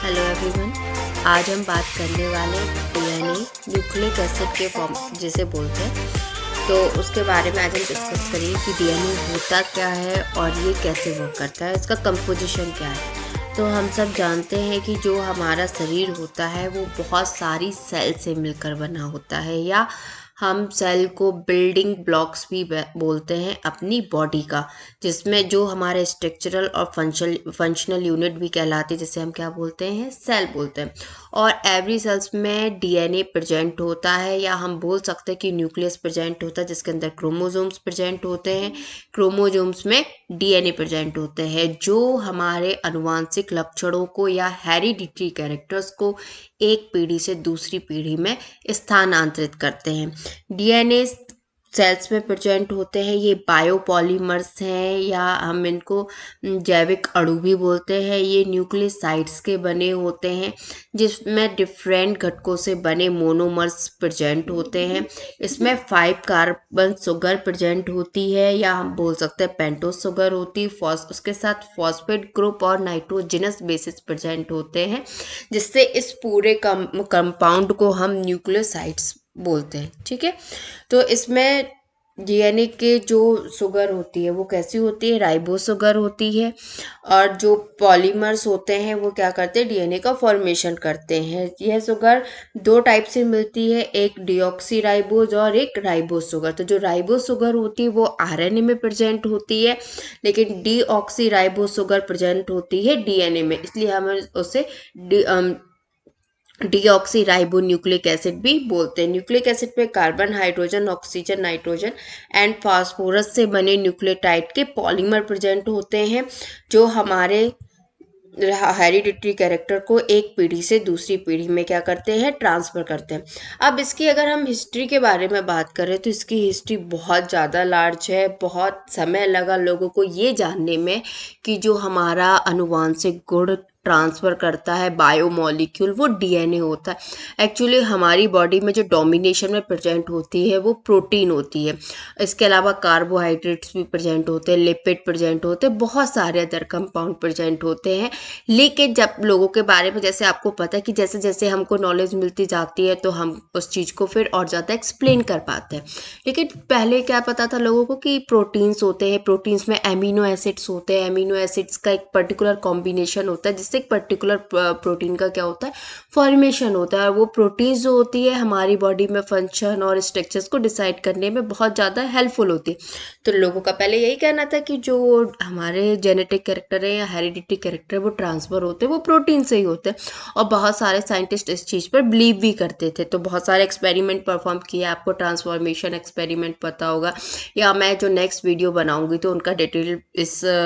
Hello everyone. आज हम बात करने वाले डीएनए न्यूक्लिक एसिड के फॉर्म जिसे बोलते हैं, तो उसके बारे में आज हम डिस्कस करेंगे कि डीएनए होता क्या है और ये कैसे वर्क करता है, इसका कंपोजिशन क्या है। तो हम सब जानते हैं कि जो हमारा शरीर होता है वो बहुत सारी सेल से मिलकर बना होता है, या हम सेल को बिल्डिंग ब्लॉक्स भी बोलते हैं अपनी बॉडी का, जिसमें जो हमारे स्ट्रक्चरल और फंक्शनल यूनिट भी कहलाते हैं, जिसे हम क्या बोलते हैं, सेल बोलते हैं। और एवरी सेल्स में डीएनए प्रेजेंट होता है, या हम बोल सकते हैं कि न्यूक्लियस प्रेजेंट होता है जिसके अंदर क्रोमोसोम्स प्रेजेंट होते हैं। क्रोमोसोम्स में डीएनए प्रेजेंट होते हैं जो हमारे आनुवांशिक लक्षणों को या हेरिडिटरी कैरेक्टर्स को एक पीढ़ी से दूसरी पीढ़ी में स्थानांतरित करते हैं। डीएनए सेल्स में प्रेजेंट होते हैं, ये बायोपॉलीमर्स हैं, या हम इनको जैविक अणु भी बोलते हैं। ये न्यूक्लियोसाइड्स के बने होते हैं जिसमें डिफरेंट घटकों से बने मोनोमर्स प्रेजेंट होते हैं। इसमें 5 कार्बन शुगर प्रेजेंट होती है, या हम बोल सकते हैं पेंटोस शुगर होती है। उसके साथ फॉस्फेट ग्रुप और नाइट्रोजनस बेसिस प्रेजेंट होते हैं, जिससे इस पूरे कंपाउंड को हम न्यूक्लियोसाइड्स बोलते हैं। ठीक है, तो इसमें डीएनए के जो शुगर होती है वो कैसी होती है, राइबो शुगर होती है। और जो पॉलीमर्स होते हैं वो क्या करते हैं, डीएनए का फॉर्मेशन करते हैं। यह शुगर 2 टाइप से मिलती है, एक डीऑक्सी राइबोज और एक राइबोज शुगर। तो जो राइबोज शुगर होती है वो आरएनए में प्रेजेंट होती है, लेकिन डीऑक्सी राइबोज शुगर प्रेजेंट होती है डीएनए में, इसलिए हम उसे डीऑक्सी राइबो न्यूक्लिक एसिड भी बोलते हैं। न्यूक्लिक एसिड में carbon, hydrogen, oxygen, nitrogen and phosphorus से बने न्यूक्लियोटाइड के पॉलीमर प्रेजेंट होते हैं, जो हमारे हेरिडिटरी कैरेक्टर को एक पीढ़ी से दूसरी पीढ़ी में क्या करते हैं, ट्रांसफर करते हैं। अब इसकी अगर हम हिस्ट्री के बारे में बात करें तो इसकी हिस्ट्री बहुत ज़्यादा लार्ज है। बहुत समय लगा लोगों को ये जानने में कि जो हमारा आनुवांशिक गुण ट्रांसफ़र करता है बायोमोलिक्यूल, वो डीएनए होता है। एक्चुअली हमारी बॉडी में जो डोमिनेशन में प्रेजेंट होती है वो प्रोटीन होती है। इसके अलावा कार्बोहाइड्रेट्स भी प्रेजेंट होते हैं, लिपिड प्रेजेंट होते हैं, बहुत सारे अदर कंपाउंड प्रेजेंट होते हैं। लेकिन जब लोगों के बारे में, जैसे आपको पता है कि जैसे जैसे हमको नॉलेज मिलती जाती है तो हम उस चीज़ को फिर और ज़्यादा एक्सप्लेन कर पाते हैं। लेकिन पहले क्या पता था लोगों को कि प्रोटीन्स होते हैं, प्रोटीन्स में एमिनो एसिड्स होते हैं, एमिनो एसिड्स का एक पर्टिकुलर कॉम्बिनेशन होता है जिससे एक पर्टिकुलर प्रोटीन का क्या होता है, फॉर्मेशन होता है। वो प्रोटीन्स जो होती है हमारी बॉडी में फंक्शन और स्ट्रक्चर्स को डिसाइड करने में बहुत ज़्यादा हेल्पफुल होती है। तो लोगों का पहले यही कहना था कि जो हमारे जेनेटिक कैरेक्टर है या हेरिडिटरी कैरेक्टर वो ट्रांसफ़र होते हैं वो प्रोटीन से ही होते हैं, और बहुत सारे साइंटिस्ट इस चीज़ पर बिलीव भी करते थे। तो बहुत सारे एक्सपेरिमेंट परफॉर्म किए, आपको ट्रांसफॉर्मेशन एक्सपेरिमेंट पता होगा, या मैं जो नेक्स्ट वीडियो बनाऊंगी तो उनका डिटेल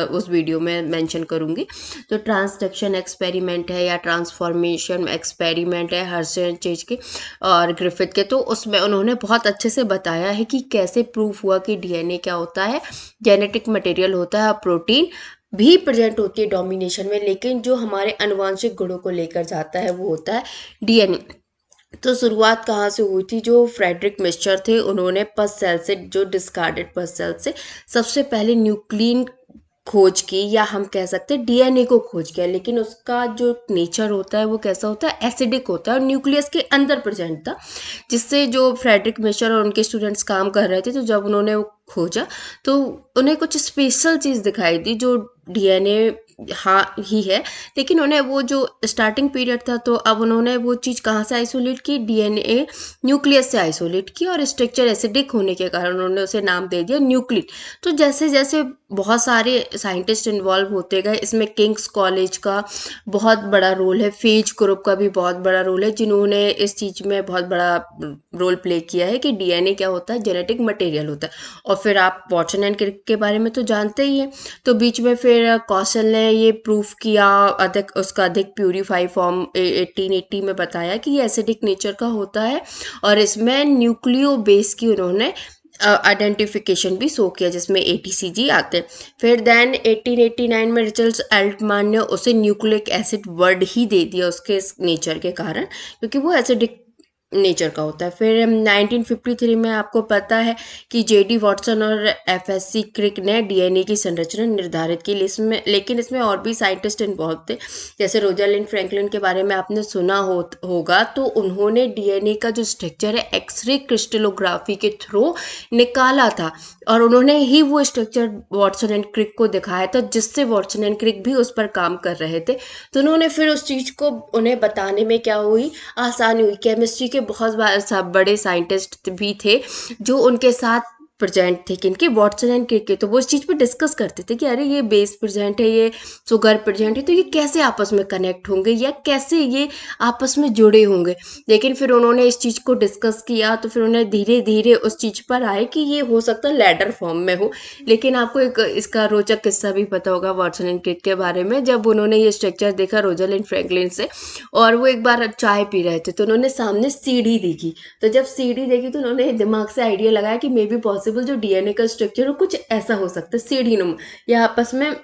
उस वीडियो में मेंशन करूंगी। तो ट्रांसडक्शन एक्सपेरिमेंट है या ट्रांसफॉर्मेशन एक्सपेरिमेंट है हर्शेचेज के और ग्रिफिथ के, तो उसमें उन्होंने बहुत अच्छे से बताया है कि कैसे प्रूफ हुआ कि डीएनए क्या होता है, जेनेटिक मटेरियल होता है, प्रोटीन भी प्रेजेंट होती है डोमिनेशन में, लेकिन जो हमारे आनुवांशिक गुणों को लेकर जाता है वो होता है डीएनए। तो शुरुआत कहाँ से हुई थी, जो फ्रेडरिक मिस्चर थे उन्होंने पस सेल से, जो डिस्कार्डेड पस सेल से सबसे पहले न्यूक्लिन खोज की, या हम कह सकते हैं डीएनए को खोज किया। लेकिन उसका जो नेचर होता है वो कैसा होता है, एसिडिक होता है और न्यूक्लियस के अंदर प्रेजेंट था, जिससे जो फ्रेडरिक मिस्चर और उनके स्टूडेंट्स काम कर रहे थे, तो जब उन्होंने वो खोजा तो उन्हें कुछ स्पेशल चीज़ दिखाई दी जो डीएनए हाँ ही है, लेकिन उन्हें वो जो स्टार्टिंग पीरियड था, तो अब उन्होंने वो चीज़ कहाँ से आइसोलेट की, डीएनए न्यूक्लियस से आइसोलेट की, और स्ट्रक्चर एसिडिक होने के कारण उन्होंने उसे नाम दे दिया न्यूक्लिन। तो जैसे जैसे बहुत सारे साइंटिस्ट इन्वॉल्व होते गए, इसमें किंग्स कॉलेज का बहुत बड़ा रोल है, फेज ग्रुप का भी बहुत बड़ा रोल है, जिन्होंने इस चीज़ में बहुत बड़ा रोल प्ले किया है कि डीएनए क्या होता है, जेनेटिक मटेरियल होता है। और फिर आप वॉटसन एंड क्रिक के बारे में तो जानते ही हैं। तो बीच में फिर कौशल ने ये प्रूफ किया, उसका अधिक प्यूरीफाई फॉर्म 1880 में बताया कि ये एसिडिक नेचर का होता है, और इसमें न्यूक्लियो बेस की उन्होंने आइडेंटिफिकेशन भी शो किया, जिसमें ATCG आते हैं। फिर देन 1889 में रिचर्ड एल्टमान ने उसे न्यूक्लिक एसिड वर्ड ही दे दिया उसके नेचर के कारण, क्योंकि वो एसिडिक नेचर का होता है। फिर 1953 में आपको पता है कि जेडी वॉटसन और एफएससी क्रिक ने डीएनए की संरचना निर्धारित की, लेकिन इसमें और भी साइंटिस्ट इन्वॉल्व थे। जैसे रोजालिंड फ्रैंकलिन के बारे में आपने सुना होगा, तो उन्होंने डीएनए का जो स्ट्रक्चर है एक्सरे क्रिस्टलोग्राफी के थ्रू निकाला था, और उन्होंने ही वो स्ट्रक्चर वॉटसन एंड क्रिक को दिखाया था, जिससे वॉटसन एंड क्रिक भी उस पर काम कर रहे थे। तो उन्होंने फिर उस चीज़ को उन्हें बताने में क्या हुई, आसानी हुई। केमिस्ट्री के बहुत बड़े साइंटिस्ट भी थे जो उनके साथ प्रेजेंट थे, किनके, वॉटसन एंड क्रिक के। तो वो इस चीज़ पे डिस्कस करते थे कि अरे ये बेस प्रेजेंट है, ये शुगर प्रेजेंट है, तो ये कैसे आपस में कनेक्ट होंगे या कैसे ये आपस में जुड़े होंगे। लेकिन फिर उन्होंने इस चीज़ को डिस्कस किया, तो फिर उन्हें धीरे धीरे उस चीज़ पर आए कि ये हो सकता है लैडर फॉर्म में हो। लेकिन आपको एक इसका रोचक किस्सा भी पता होगा वॉटसन एंड क्रिक के बारे में। जब उन्होंने ये स्ट्रक्चर देखा रोजालिंड फ्रैंकलिन से, और वो एक बार चाय पी रहे थे, तो उन्होंने सामने सीढ़ी देखी। तो जब सीढ़ी देखी तो उन्होंने दिमाग से आइडिया लगाया कि मे बी पॉसिबल जो डीएनए का स्ट्रक्चर हो कुछ ऐसा हो सकता है, सीढ़ी नुमा, या आपस में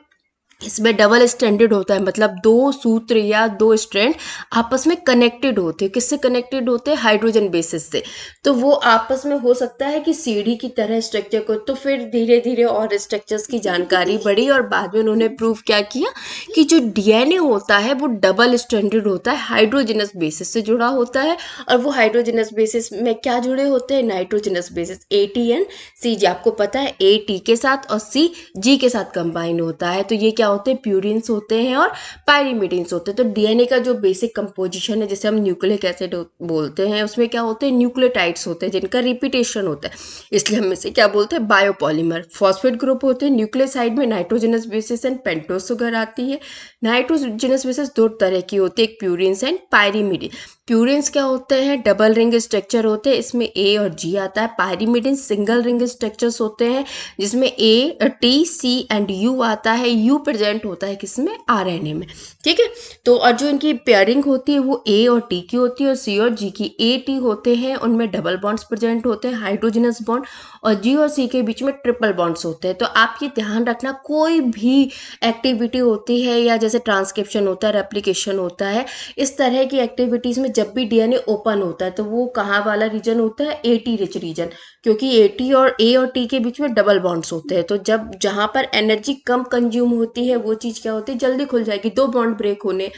इसमें डबल स्ट्रैंडेड होता है, मतलब दो सूत्र या दो स्ट्रैंड आपस में कनेक्टेड होते हैं। किससे कनेक्टेड होते हैं? हाइड्रोजन बेसिस से। तो वो आपस में हो सकता है कि सीढ़ी की तरह स्ट्रक्चर को। तो फिर धीरे धीरे और स्ट्रक्चर्स की जानकारी बढ़ी, और बाद में उन्होंने प्रूव क्या किया कि जो डीएनए होता है वो डबल स्ट्रैंडेड होता है, हाइड्रोजनस बेसिस से जुड़ा होता है। और वो हाइड्रोजनस बेसिस में क्या जुड़े होते हैं? Nitrogenous bases, ATNCG। आपको पता है A T के साथ और C G के साथ कंबाइन होता है। तो ये क्या होते हैं? प्यूरिन्स होते हैं और पायरीमिडिन्स होते हैं। तो डीएनए का जो बेसिक कंपोजिशन है, जैसे हम न्यूक्लिक एसिड बोलते हैं, उसमें क्या होते हैं? न्यूक्लियोटाइड्स होते हैं जिनका रिपीटेशन होता है, इसलिए हम इसे क्या बोलते हैं? बायोपॉलीमर। फॉस्फेट ग्रुप होते हैं न्यूक्लियोसाइड में, nitrogenous bases and pentose sugar आती है। नाइट्रोजनस बेसिस दो तरह की होती है, एक प्यूरिन्स एंड पायरीमिडिन। प्यूरिन्स क्या होते हैं? डबल रिंग स्ट्रक्चर होते हैं, इसमें A और G आता है। पायरीमिडिन सिंगल रिंग स्ट्रक्चर्स होते हैं, जिसमें A T C and U आता है। U प्रेजेंट होता है किसमें? RNA में। ठीक है। तो और जो इनकी पेयरिंग होती है वो A और T की होती है, और C और G की। A T होते हैं, उनमें डबल बॉन्ड्स प्रेजेंट होते हैं, हाइड्रोजनस बॉन्ड, और G और C के बीच में ट्रिपल बॉन्ड्स होते हैं। तो आप ये ध्यान रखना, कोई भी एक्टिविटी होती है, या जैसे ट्रांसक्रिप्शन होता है, रेप्लिकेशन होता है, इस तरह की एक्टिविटीज में जब भी डीएनए ओपन होता है, तो वो कहाँ वाला रीजन होता है? AT रिच रीजन, क्योंकि A और T के बीच में डबल बॉन्ड्स होते हैं। तो जब जहाँ पर एनर्जी कम कंज्यूम होती है, वो चीज़ क्या होती है? जल्दी खुल जाएगी, दो बॉन्ड ब्रेक होने।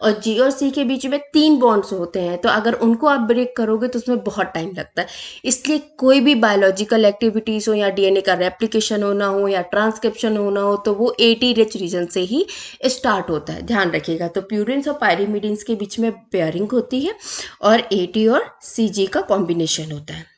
और G और C के बीच में 3 बॉन्ड्स होते हैं, तो अगर उनको आप ब्रेक करोगे तो उसमें बहुत टाइम लगता है। इसलिए कोई भी बायोलॉजिकल एक्टिविटीज हो, या डीएनए का रेप्लिकेशन होना हो, या ट्रांसक्रिप्शन होना हो, तो वो AT रिच रीजन से ही स्टार्ट होता है, ध्यान रखिएगा। तो प्यूरिन्स और पायरीमिडिन्स के बीच में पेयरिंग होती है, और AT और CG का कॉम्बिनेशन होता है।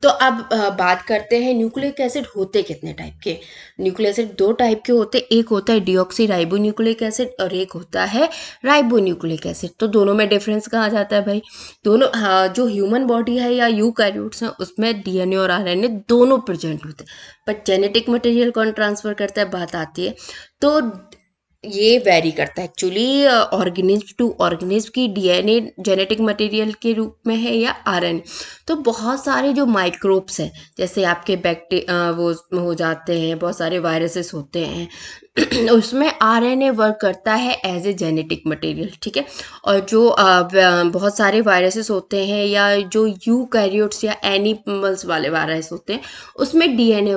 तो अब बात करते हैं न्यूक्लिक एसिड होते कितने टाइप के। न्यूक्लिक एसिड 2 टाइप के होते हैं, एक होता है डीऑक्सी राइबो न्यूक्लिक एसिड, और एक होता है राइबो न्यूक्लिक एसिड। तो दोनों में डिफरेंस कहाँ जाता है भाई? दोनों, हाँ, जो ह्यूमन बॉडी है या यूकैरियोट्स हैं, उसमें डीएनए और आरएनए दोनों प्रेजेंट होते हैं, बट जेनेटिक मटेरियल कौन ट्रांसफर करता है, बात आती है। तो ये वेरी करता है एक्चुअली ऑर्गेनिज्म टू ऑर्गेनिज्म की डीएनए जेनेटिक मटेरियल के रूप में है या आरएनए। तो बहुत सारे जो माइक्रोब्स हैं, जैसे आपके वो हो जाते हैं, बहुत सारे वायरसेस होते हैं उसमें आरएनए वर्क करता है एज ए जेनेटिक मटेरियल। ठीक है। और जो बहुत सारे वायरसेस होते हैं, या जो यूकैरियोट्स या एनिमल्स वाले वायरस होते हैं, उसमें DNA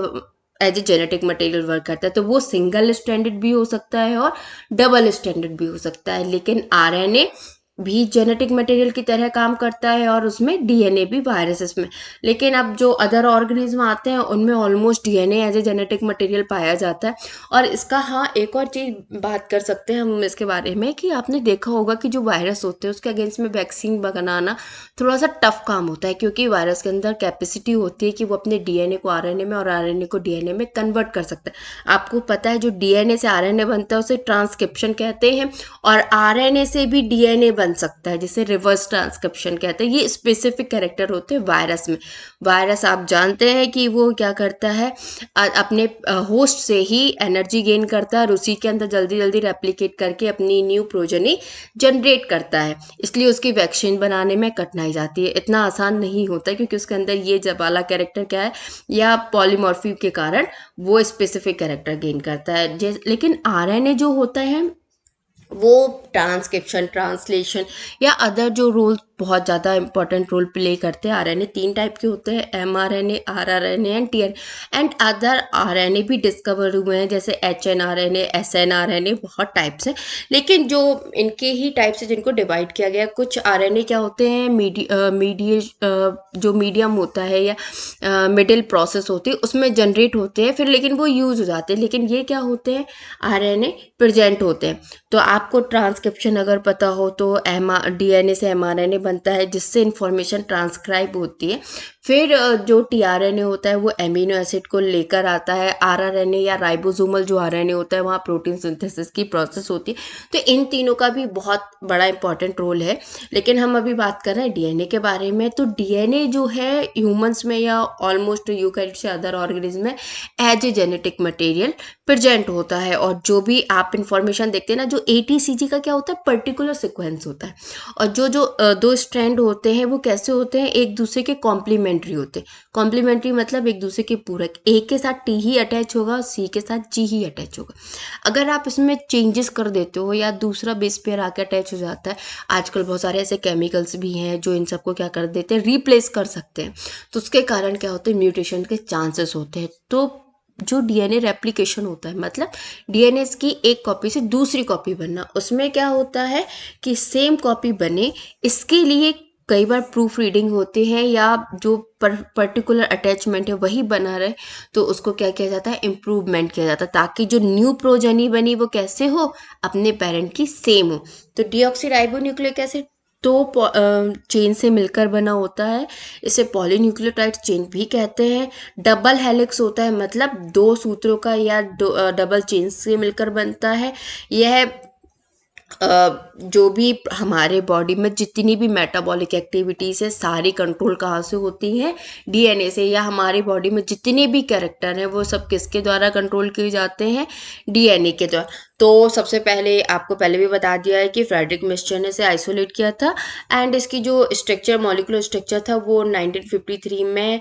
as a genetic material work करता है। तो वो सिंगल स्टैंडर्ड भी हो सकता है और डबल स्टैंडर्ड भी हो सकता है, लेकिन आरएनए भी जेनेटिक मटेरियल की तरह काम करता है, और उसमें डीएनए भी वायरसेस में। लेकिन अब जो अदर ऑर्गेनिज्म आते हैं उनमें almost DNA as a genetic material पाया जाता है। और इसका, हाँ, एक और चीज़ बात कर सकते हैं हम इसके बारे में, कि आपने देखा होगा कि जो वायरस होते हैं उसके अगेंस्ट में वैक्सीन बनाना थोड़ा सा टफ काम होता है, क्योंकि वायरस के अंदर कैपेसिटी होती है कि वो अपने डीएनए को आरएनए में और आरएनए को डीएनए में कन्वर्ट कर सकता है। आपको पता है जो डीएनए से आरएनए बनता है उसे ट्रांसक्रिप्शन कहते हैं, और आरएनए से भी डीएनए बन सकता है जिसे रिवर्स ट्रांसक्रिप्शन कहते हैं। ये स्पेसिफिक कैरेक्टर होते हैं वायरस में। वायरस आप जानते हैं कि वो क्या करता है, अपने होस्ट से ही एनर्जी गेन करता है, और उसी के अंदर जल्दी जल्दी रेप्लिकेट करके अपनी न्यू प्रोजेनी जनरेट करता है। इसलिए उसकी वैक्सीन बनाने में कठिनाई जाती है, इतना आसान नहीं होता, क्योंकि उसके अंदर ये वाला कैरेक्टर क्या है, या पॉलीमॉर्फी के कारण वो स्पेसिफिक कैरेक्टर गेन करता है। लेकिन आरएनए जो होता है वो ट्रांसक्रिप्शन, ट्रांसलेशन या अदर जो रोल बहुत ज़्यादा इंपॉर्टेंट रोल प्ले करते हैं। आरएनए 3 टाइप के होते हैं, mRNA, rRNA and tRNA and other RNA भी डिस्कवर हुए हैं जैसे एचएनआरएनए, एसएनआरएनए, बहुत टाइप्स हैं। लेकिन जो इनके ही टाइप्स है जिनको डिवाइड किया गया, कुछ आरएनए क्या होते हैं जो मीडियम होता है या मिडिल प्रोसेस होती है उसमें जनरेट होते हैं फिर, लेकिन वो यूज हो जाते हैं। लेकिन ये क्या होते हैं, आरएनए प्रेजेंट होते हैं। तो आपको ट्रांसक्रिप्शन अगर पता हो तो डीएनए से एमआरएनए बनता है जिससे इंफॉर्मेशन ट्रांसक्राइब होती है। फिर जो टीआरएनए होता है वो एमिनो एसिड को लेकर आता है। आरआरएनए या राइबोसोमल जो आरएनए होता है वहाँ प्रोटीन सिंथेसिस की प्रोसेस होती है। तो इन तीनों का भी बहुत बड़ा इंपॉर्टेंट रोल है। लेकिन हम अभी बात कर रहे हैं डीएनए के बारे में। तो डीएनए जो है ह्यूमंस में या ऑलमोस्ट यूकैरियोट से अदर ऑर्गेनिज्म में as a genetic material present होता है। और जो भी आप इंफॉर्मेशन देखते हैं ना, जो एटीसीजी का क्या होता है, पर्टिकुलर सीक्वेंस होता है। और जो जो दो स्ट्रैंड होते हैं वो कैसे होते हैं, एक दूसरे के कॉम्प्लीमेंट्री होते हैं। कॉम्प्लीमेंट्री मतलब एक दूसरे के पूरक, ए के साथ टी ही अटैच होगा, सी के साथ जी ही अटैच होगा। अगर आप इसमें चेंजेस कर देते हो या दूसरा बेस पेयर आके अटैच हो जाता है, आजकल बहुत सारे ऐसे केमिकल्स भी हैं जो इन सबको क्या कर देते हैं, रिप्लेस कर सकते हैं। तो उसके कारण क्या होते हैं, म्यूटेशन के चांसेस होते हैं। तो जो डीएनए रेप्लिकेशन होता है मतलब डीएनए की एक कॉपी से दूसरी कॉपी बनना, उसमें क्या होता है कि सेम कॉपी बने, इसके लिए कई बार प्रूफ रीडिंग होती है या जो पर्टिकुलर अटैचमेंट है वही बना रहे, तो उसको क्या किया जाता है, इम्प्रूवमेंट किया जाता है, ताकि जो न्यू प्रोजेनी बनी वो कैसे हो, अपने पेरेंट की सेम हो। तो डीऑक्सीराइबोन्यूक्लिक एसिड दो चेन से मिलकर बना होता है, इसे पॉलीन्यूक्लियोटाइड चेन भी कहते हैं। डबल हेलिक्स होता है मतलब दो सूत्रों का या डबल चेन से मिलकर बनता है। यह जो भी हमारे बॉडी में जितनी भी मेटाबॉलिक एक्टिविटीज है सारी कंट्रोल कहाँ से होती हैं, डीएनए से। या हमारे बॉडी में जितने भी कैरेक्टर हैं वो सब किसके द्वारा कंट्रोल किए जाते हैं, डीएनए के द्वारा। तो सबसे पहले आपको पहले भी बता दिया है कि फ्रेडरिक मिस्चर ने इसे आइसोलेट किया था एंड इसकी जो स्ट्रक्चर, मॉलिक्यूलर स्ट्रक्चर था वो 1953 में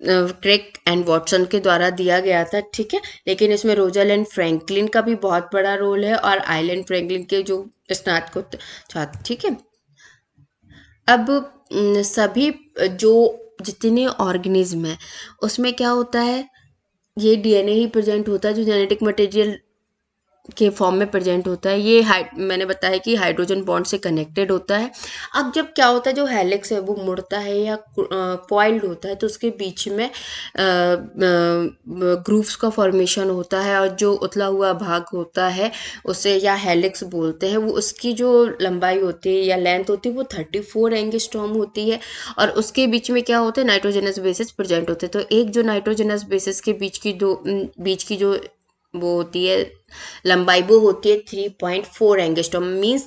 क्रिक एंड वॉटसन के द्वारा दिया गया था, ठीक है। लेकिन इसमें रोजरलैंड फ्रैंकलिन का भी बहुत बड़ा रोल है और आइलैंड फ्रैंकलिन के जो स्नातक छात्र, ठीक है। अब सभी जो जितने ऑर्गेनिज्म है उसमें क्या होता है, ये डीएनए ही प्रेजेंट होता है जो जेनेटिक मटेरियल के फॉर्म में प्रेजेंट होता है। ये मैंने बताया कि हाइड्रोजन बॉन्ड से कनेक्टेड होता है। अब जब क्या होता है, जो हेलिक्स है वो मुड़ता है या कॉइल्ड होता है तो उसके बीच में ग्रूव्स का फॉर्मेशन होता है और जो उतला हुआ भाग होता है उसे या हेलिक्स बोलते हैं। वो उसकी जो लंबाई होती है या लेंथ होती है वो 34 एंगस्ट्रॉम होती है और उसके बीच में क्या होता है, नाइट्रोजनस बेसिस प्रेजेंट होते हैं। तो एक जो नाइट्रोजनस बेसिस के बीच की जो वो होती है लंबाई, वो होती है 3.4 एंगस्ट्रॉम, मीन्स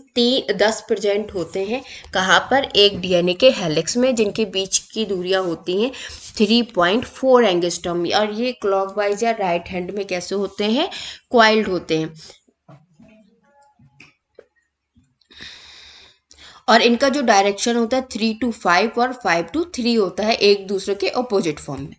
10% होते हैं कहाँ पर, एक डीएनए के हेलिक्स में, जिनके बीच की दूरियां होती हैं 3.4 एंगस्ट्रॉम। और ये क्लॉकवाइज या राइट हैंड में कैसे होते हैं, क्वाइल्ड होते हैं। और इनका जो डायरेक्शन होता है 3 to 5 और 5 to 3 होता है, एक दूसरे के ऑपोजिट फॉर्म में।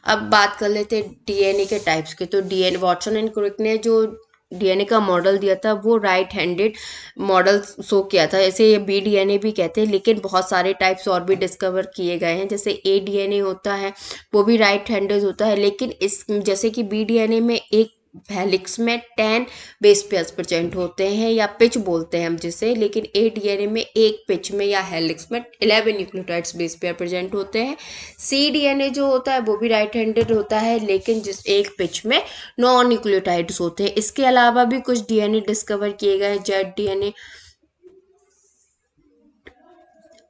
अब बात कर लेते हैं डीएनए के टाइप्स के। तो डीएनए, वॉटसन एंड क्रिक ने जो डीएनए का मॉडल दिया था वो राइट हैंडेड मॉडल शो किया था, इसे ये बी डीएनए भी कहते हैं। लेकिन बहुत सारे टाइप्स और भी डिस्कवर किए गए हैं, जैसे ए डीएनए होता है वो भी राइट हैंडेड होता है। लेकिन इस जैसे कि बी डीएनए में एक हेलिक्स में 10 बेस पेयर्स प्रेजेंट होते हैं या पिच बोलते हैं हम जिसे। लेकिन ए डीएनए में एक पिच में या हेलिक्स में 11 न्यूक्लियोटाइड्स बेस पेयर प्रेजेंट होते हैं। सी डीएनए जो होता है वो भी राइट हैंडेड होता है लेकिन जिस एक पिच में 9 न्यूक्लियोटाइड्स होते हैं। इसके अलावा भी कुछ डीएनए डिस्कवर किए गए, जेड डीएनए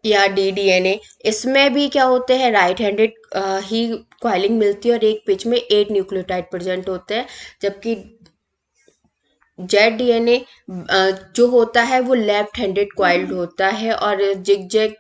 या डी डीएनए, इसमें भी क्या होते हैं, राइट हैंडेड ही कॉइलिंग मिलती है और एक पिच में 8 न्यूक्लियोटाइड प्रेजेंट होते हैं। जबकि जेड डीएनए जो होता है वो लेफ्ट हैंडेड क्वाइल्ड होता है और जिग जैग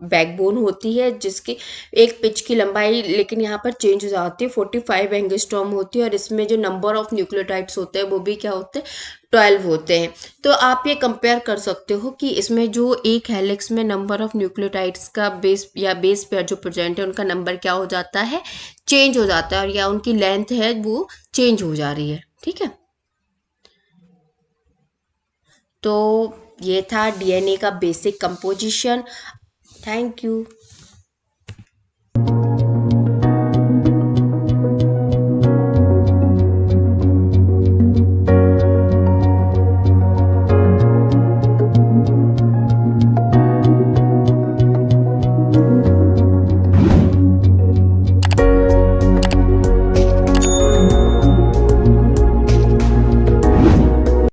बैकबोन होती है जिसकी एक पिच की लंबाई लेकिन यहाँ पर चेंज हो जाती है, 45 एंगस्ट्रॉम होती है। और इसमें जो नंबर ऑफ न्यूक्लियोटाइड्स होते हैं वो भी क्या होते हैं, 12 होते हैं। तो आप ये कंपेयर कर सकते हो कि इसमें जो एक हेलिक्स में नंबर ऑफ न्यूक्लियोटाइड्स का बेस या बेस पेयर जो प्रेजेंट है उनका नंबर क्या हो जाता है, चेंज हो जाता है, और या उनकी लेंथ है वो चेंज हो जा रही है, ठीक है। तो ये था डीएनए का बेसिक कंपोजिशन। Thank you.